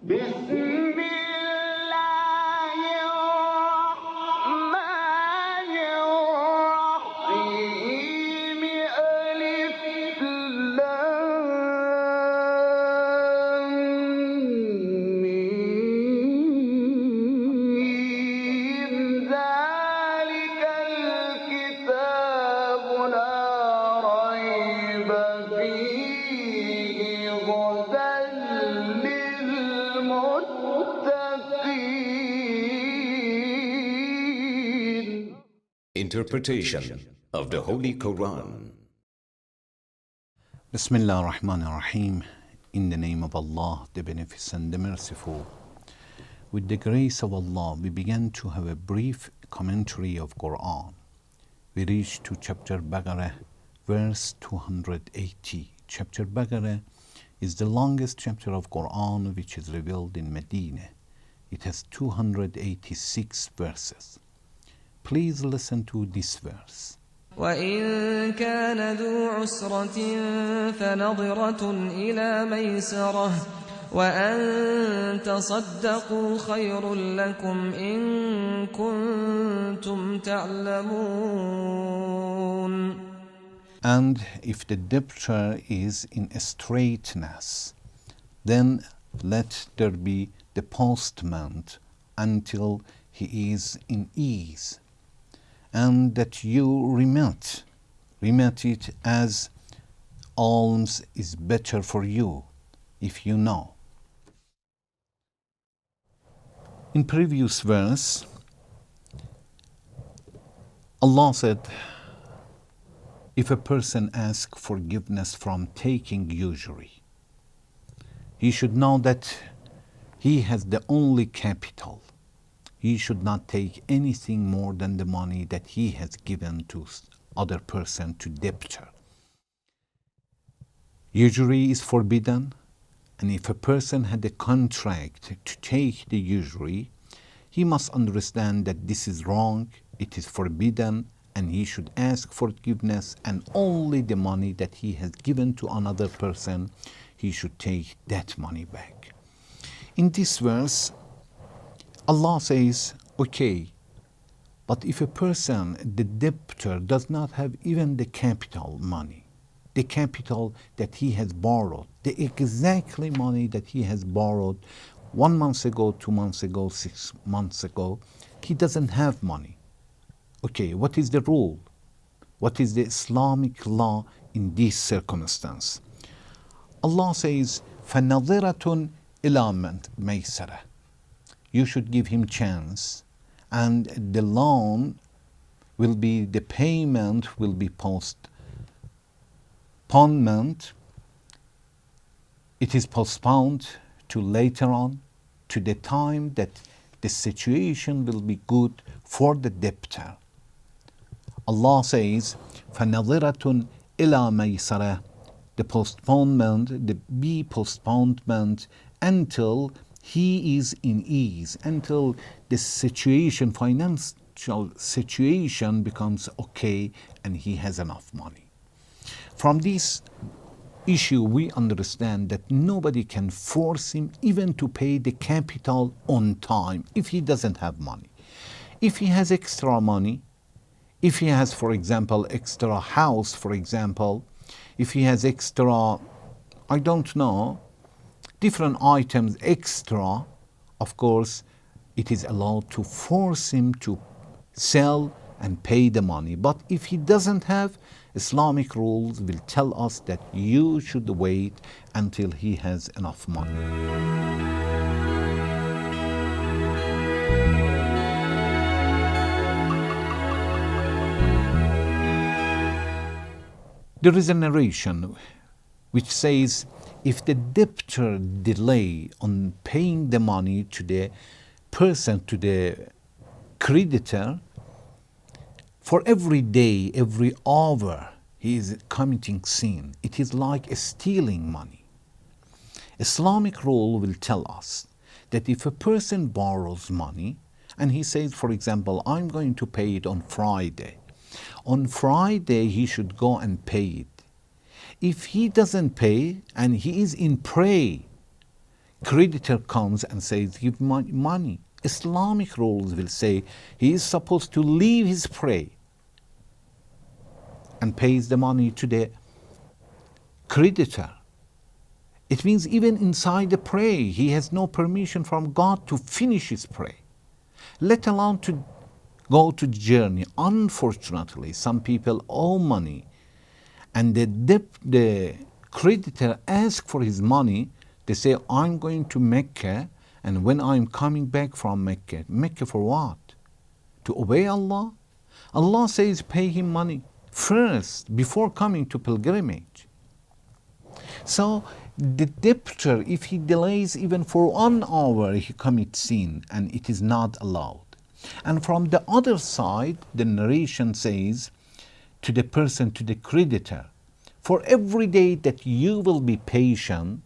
بسم الله الرحمن الرحيم ألف لام ميم ذلك الكتاب لا ريب فيه هدى للمتقين. Interpretation of the Holy Quran. Bismillah ar-Rahman ar-Rahim. In the name of Allah, the Beneficent, the Merciful. With the grace of Allah, we began to have a brief commentary of Quran. We reached to chapter Baqarah, verse 280. Chapter Baqarah is the longest chapter of Quran which is revealed in Medina. It has 286 verses. Please listen to this verse. وإن كان ذو عسرة فنظرة إلى ميسرة وأن تصدقوا خير لكم إن كنتم تعلمون. And if the debtor is in a straitness, then let there be the postment until he is in ease, and that you remit it as alms is better for you, if you know. In previous verse, Allah said, if a person asks forgiveness from taking usury, he should know that he has the only capital. He should not take anything more than the money that he has given to other person, to debtor. Usury is forbidden, and if a person had a contract to take the usury, he must understand that this is wrong, it is forbidden, and he should ask forgiveness, and only the money that he has given to another person, he should take that money back. In this verse, Allah says, okay, but if a person, the debtor, does not have even the capital money, the capital that he has borrowed, the exactly money that he has borrowed 1 month ago, 2 months ago, 6 months ago, he doesn't have money. Okay, what is the rule? What is the Islamic law in this circumstance? Allah says, فَنَظِرَةٌ إِلَى مَيْسَرَةٍ. You should give him chance, and the loan will be, the payment will be postponement. It is postponed to later on, to the time that the situation will be good for the debtor. Allah says, فَنَظِرَةٌ إِلَى مَيْسَرَةٍ. The postponement, the postponement until he is in ease, until the situation, financial situation becomes okay and he has enough money. From this issue, we understand that nobody can force him even to pay the capital on time if he doesn't have money. If he has extra money, if he has, for example, extra house, for example, if he has extra, I don't know, different items extra, of course, it is allowed to force him to sell and pay the money. But if he doesn't have, Islamic rules will tell us that you should wait until he has enough money. There is a narration which says, if the debtor delay on paying the money to the person, to the creditor, for every day, every hour, he is committing sin. It is like stealing money. Islamic rule will tell us that if a person borrows money and he says, for example, I'm going to pay it on Friday, he should go and pay it. If he doesn't pay and he is in prayer, creditor comes and says, give money, Islamic rules will say he is supposed to leave his prey and pays the money to the creditor. It means even inside the prey, he has no permission from God to finish his prey, let alone to go to journey. Unfortunately, some people owe money, and the creditor asks for his money. They say, I'm going to Mecca, and when I'm coming back from Mecca, Mecca for what? To obey Allah? Allah says pay him money first before coming to pilgrimage. So the debtor, if he delays even for 1 hour, he commits sin, and it is not allowed. And from the other side, the narration says to the person, to the creditor, for every day that you will be patient,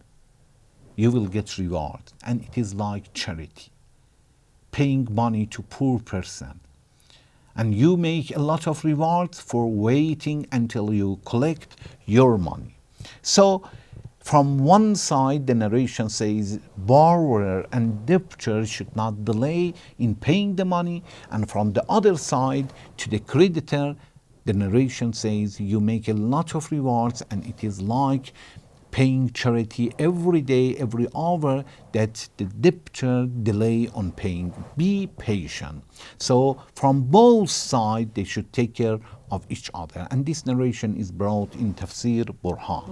you will get reward. And it is like charity, paying money to poor person. And you make a lot of rewards for waiting until you collect your money. So from one side, the narration says borrower and debtor should not delay in paying the money. And from the other side, to the creditor, the narration says you make a lot of rewards, and it is like paying charity every day, every hour that the debtor delay on paying. Be patient. So from both sides, they should take care of each other. And this narration is brought in Tafsir Burhan.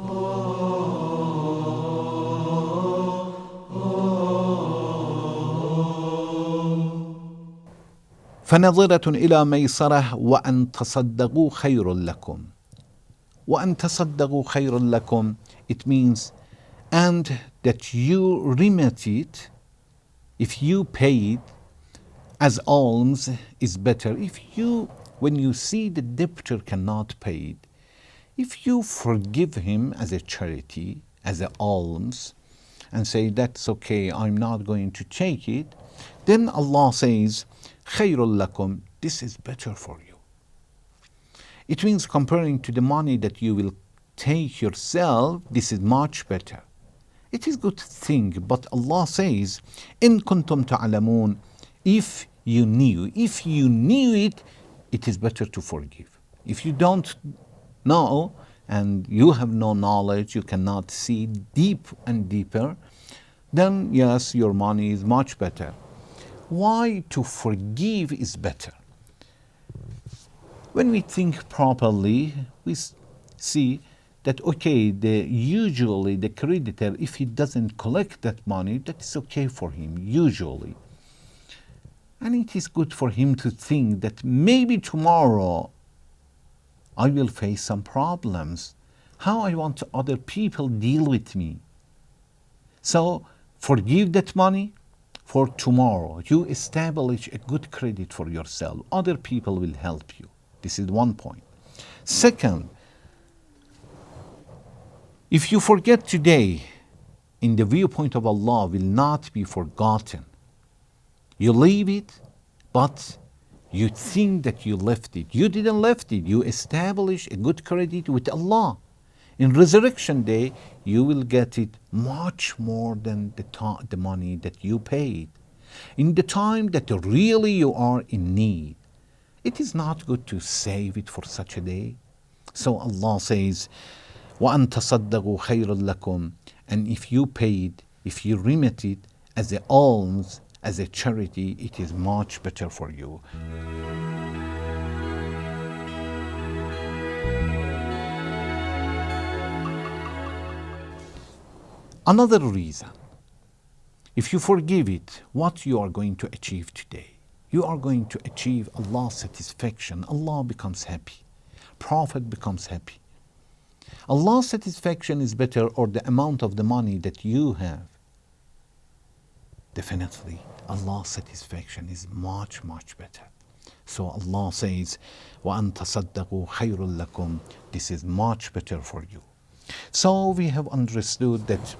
فنظرة إلى ميسرة وأن تصدقوا خير لكم. وأن تصدقوا خير لكم, it means, and that you remit it, if you pay it as alms, is better. If you, when you see the debtor cannot pay it, if you forgive him as a charity, as an alms, and say that's okay, I'm not going to take it, then Allah says, خير لكم, this is better for you. It means comparing to the money that you will take yourself, this is much better. It is good thing, but Allah says, إن كنتم تعلمون, if you knew it, it is better to forgive. If you don't know and you have no knowledge, you cannot see deep and deeper, then yes, your money is much better. Why to forgive is better? When we think properly, we see that okay, usually the creditor, if he doesn't collect that money, that is okay for him, usually. And it is good for him to think that maybe tomorrow I will face some problems. How I want other people deal with me. So forgive that money for tomorrow. You establish a good credit for yourself. Other people will help you. This is one point. Second, if you forget today, in the viewpoint of Allah, will not be forgotten. You leave it, but you think that you left it. You didn't left it. You establish a good credit with Allah. In resurrection day, you will get it much more than the money that you paid. In the time that really you are in need, it is not good to save it for such a day. So Allah says, وَأَن تَصَدَّقُوا خَيْرٌ لَكُمْ, and if you paid, if you remit it as a alms, as a charity, it is much better for you. Another reason, if you forgive it, what you are going to achieve today? You are going to achieve Allah's satisfaction. Allah becomes happy. Prophet becomes happy. Allah's satisfaction is better, or the amount of the money that you have. Definitely, Allah's satisfaction is much, much better. So Allah says, وَأَن تَصَدَّقُوا خَيْرٌ لَكُمْ, this is much better for you. So we have understood that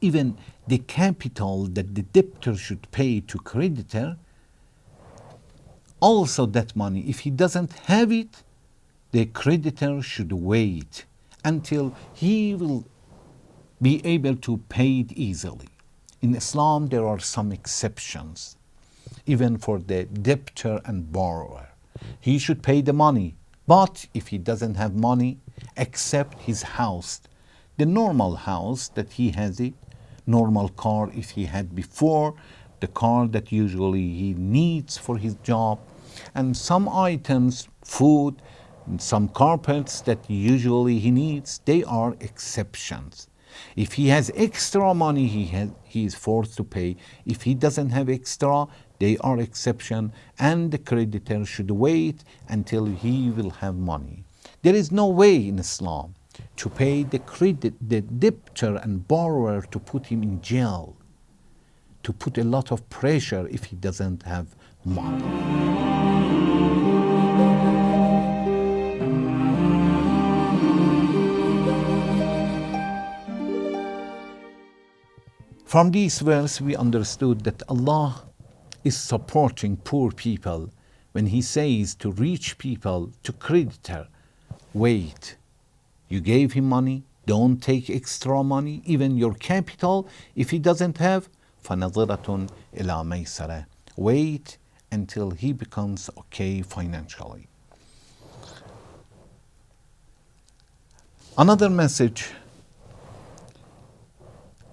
even the capital that the debtor should pay to creditor, also that money, if he doesn't have it, the creditor should wait until he will be able to pay it easily. In Islam, there are some exceptions, even for the debtor and borrower. He should pay the money, but if he doesn't have money, except his house, the normal house that he has it, normal car if he had before, the car that usually he needs for his job, and some items, food, and some carpets that usually he needs, they are exceptions. If he has extra money, he is forced to pay. If he doesn't have extra, they are exception, and the creditor should wait until he will have money. There is no way in Islam to pay the debtor and borrower, to put him in jail, to put a lot of pressure if he doesn't have money. From this verse, we understood that Allah is supporting poor people when He says to rich people, to creditor, wait. You gave him money, don't take extra money, even your capital. If he doesn't have, فَنَظِرَةٌ إِلَى مَيْسَرَةٍ. Wait until he becomes okay financially. Another message,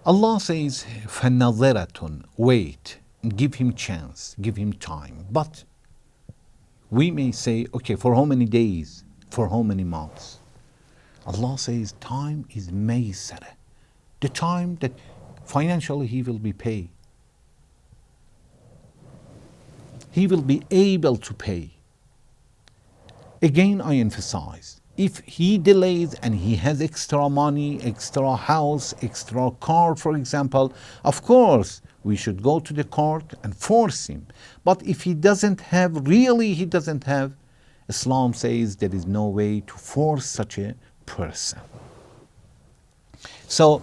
Allah says, فَنَظِرَةٌ, wait, give him chance, give him time. But we may say, okay, for how many days, for how many months? Allah says time is maysara, the time that financially he will be paid. He will be able to pay. Again, I emphasize, if he delays and he has extra money, extra house, extra car, for example, of course, we should go to the court and force him. But if he doesn't have, really he doesn't have, Islam says there is no way to force such a person. So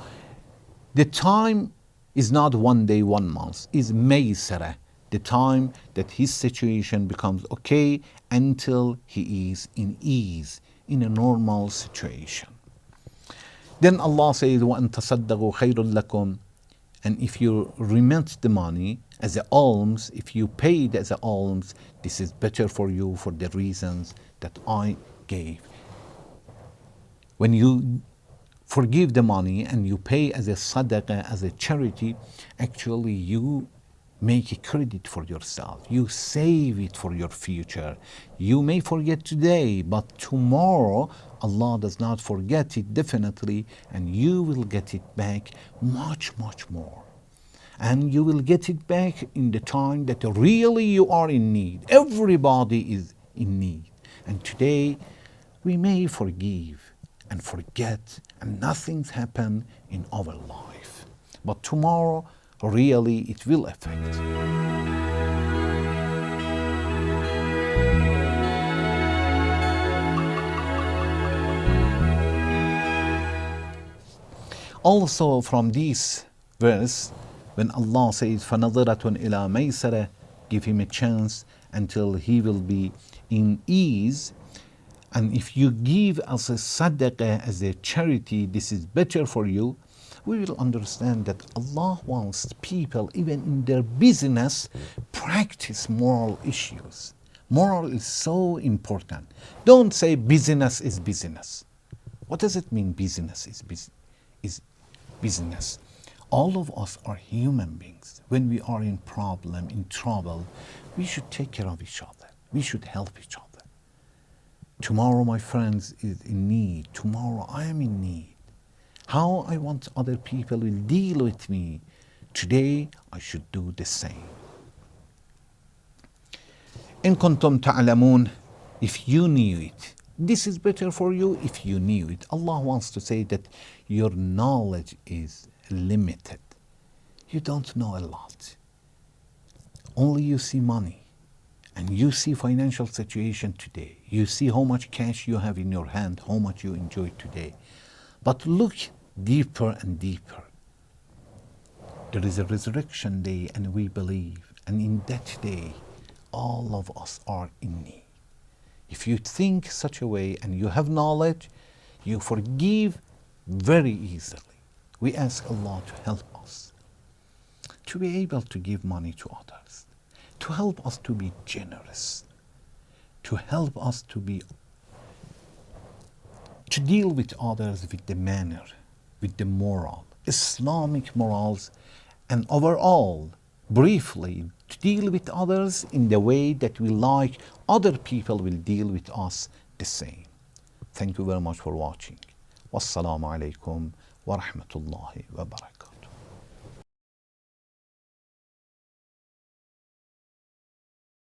the time is not 1 day, 1 month, is maysara, the time that his situation becomes okay until he is in ease, in a normal situation. Then Allah says, وَأَن تَصَدَّقُوا خَيْرٌ لَكُمْ. And if you remit the money as a alms, if you pay it as a alms, this is better for you for the reasons that I gave. When you forgive the money and you pay as a sadaqah, as a charity, actually you make a credit for yourself. You save it for your future. You may forget today, but tomorrow Allah does not forget it definitely, and you will get it back much, much more. And you will get it back in the time that really you are in need. Everybody is in need. And today we may forgive and forget, and nothing's happened in our life. But tomorrow, really, it will affect. Also from this verse, when Allah says, فَنَظِرَةٌ إِلَى مَيْسَرَةٍ, give him a chance until he will be in ease. And if you give as a sadaqah, as a charity, this is better for you. We will understand that Allah wants people, even in their business, practice moral issues. Moral is so important. Don't say business is business. What does it mean business is business? All of us are human beings. When we are in problem, in trouble, we should take care of each other. We should help each other. Tomorrow my friends is in need. Tomorrow I am in need. How I want other people will deal with me. Today I should do the same. In kuntum ta'lamun, if you knew it. This is better for you if you knew it. Allah wants to say that your knowledge is limited. You don't know a lot. Only you see money. And you see financial situation today. You see how much cash you have in your hand, how much you enjoy today. But look deeper and deeper. There is a resurrection day, and we believe. And in that day, all of us are in need. If you think such a way and you have knowledge, you forgive very easily. We ask Allah to help us. to be able to give money to others, to help us to be generous, to help us to deal with others with the manner, with the moral, Islamic morals, and overall, briefly, to deal with others in the way that we like other people will deal with us the same. Thank you very much for watching. Wassalamu alaikum wa rahmatullahi wa barakatuh.